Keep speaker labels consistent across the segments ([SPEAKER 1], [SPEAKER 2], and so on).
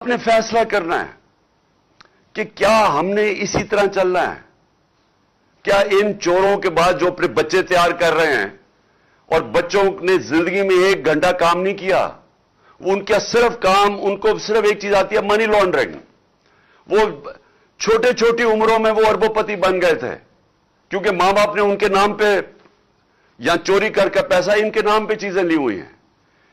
[SPEAKER 1] نے فیصلہ کرنا ہے کہ کیا ہم نے اسی طرح چلنا ہے، کیا ان چوروں کے بعد جو اپنے بچے تیار کر رہے ہیں اور بچوں نے زندگی میں 1 گھنٹہ کام نہیں کیا، وہ ان کا صرف کام، ان کو صرف ایک چیز آتی ہے، منی لانڈرنگ۔ وہ چھوٹے چھوٹی عمروں میں وہ اربوں پتی بن گئے تھے کیونکہ ماں باپ نے ان کے نام پہ یا چوری کر کے پیسہ ان کے نام پہ چیزیں لی ہوئی ہیں۔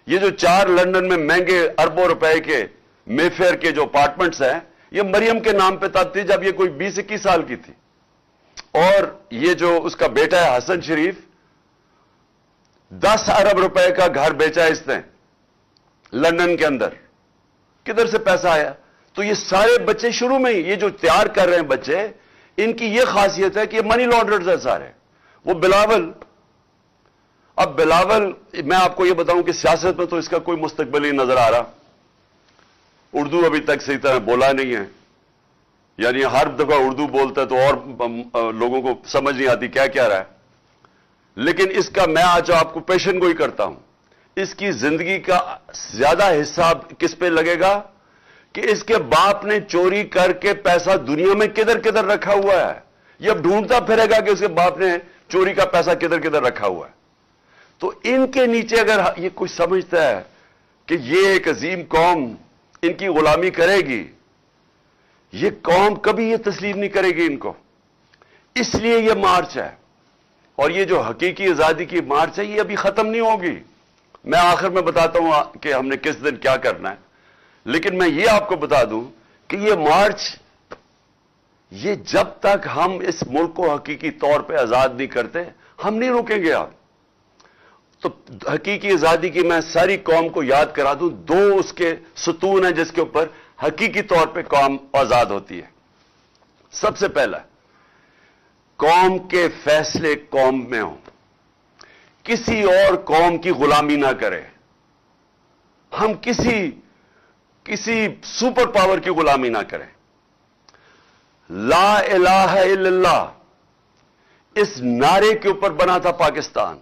[SPEAKER 1] یہ جو 4 لندن میں مہنگے اربوں روپے کے مے فیئر کے جو اپارٹمنٹس ہیں، یہ مریم کے نام پہ تب تھی جب یہ کوئی 20-21 سال کی تھی۔ اور یہ جو اس کا بیٹا ہے حسن شریف، 10 ارب روپے کا گھر بیچا ہے اس نے لندن کے اندر۔ کدھر سے پیسہ آیا؟ تو یہ سارے بچے شروع میں ہی، یہ جو تیار کر رہے ہیں بچے، ان کی یہ خاصیت ہے کہ یہ منی لانڈررز ہیں سارے۔ وہ بلاول، اب بلاول، میں آپ کو یہ بتاؤں کہ سیاست میں تو اس کا کوئی مستقبل ہی نظر آ رہا۔ اردو ابھی تک صحیح طرح بولا نہیں ہے، یعنی ہر دفعہ اردو بولتا ہے تو اور لوگوں کو سمجھ نہیں آتی کیا کہہ رہا ہے۔ لیکن اس کا میں آج آپ کو پیشن گوئی کرتا ہوں، اس کی زندگی کا زیادہ حصہ کس پہ لگے گا کہ اس کے باپ نے چوری کر کے پیسہ دنیا میں کدھر کدھر رکھا ہوا ہے۔ یہ اب ڈھونڈتا پھرے گا کہ اس کے باپ نے چوری کا پیسہ کدھر کدھر رکھا ہوا ہے۔ تو ان کے نیچے اگر یہ کوئی سمجھتا ہے کہ یہ ایک عظیم قوم ان کی غلامی کرے گی، یہ قوم کبھی یہ تسلیم نہیں کرے گی ان کو۔ اس لیے یہ مارچ ہے، اور یہ جو حقیقی آزادی کی مارچ ہے یہ ابھی ختم نہیں ہوگی۔ میں آخر میں بتاتا ہوں کہ ہم نے کس دن کیا کرنا ہے، لیکن میں یہ آپ کو بتا دوں کہ یہ مارچ، یہ جب تک ہم اس ملک کو حقیقی طور پہ آزاد نہیں کرتے، ہم نہیں رکیں گے۔ آپ تو حقیقی آزادی کی میں ساری قوم کو یاد کرا دوں، 2 اس کے ستون ہیں جس کے اوپر حقیقی طور پہ قوم آزاد ہوتی ہے۔ سب سے پہلا، قوم کے فیصلے قوم میں ہوں، کسی اور قوم کی غلامی نہ کرے۔ ہم کسی سپر پاور کی غلامی نہ کریں۔ لا الہ الا اللہ اس نعرے کے اوپر بنا تھا پاکستان۔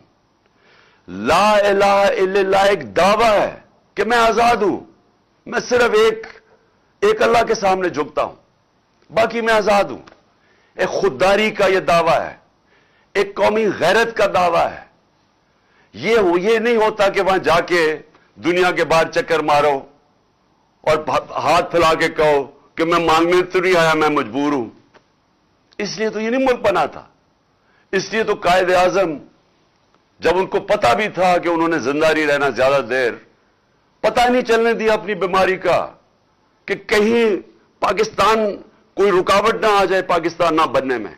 [SPEAKER 1] لا الہ الا اللہ ایک دعویٰ ہے کہ میں آزاد ہوں، میں صرف ایک اللہ کے سامنے جھکتا ہوں، باقی میں آزاد ہوں۔ ایک خودداری کا یہ دعویٰ ہے، ایک قومی غیرت کا دعویٰ ہے۔ یہ نہیں ہوتا کہ وہاں جا کے دنیا کے باہر چکر مارو اور ہاتھ پھیلا کے کہو کہ میں مانگنے تو نہیں آیا، میں مجبور ہوں۔ اس لیے تو یہ نہیں ملک بنا تھا۔ اس لیے تو قائد اعظم، جب ان کو پتا بھی تھا کہ انہوں نے زندہ نہیں رہنا زیادہ دیر، پتہ نہیں چلنے دیا اپنی بیماری کا کہ کہیں پاکستان کوئی رکاوٹ نہ آ جائے پاکستان نہ بننے میں۔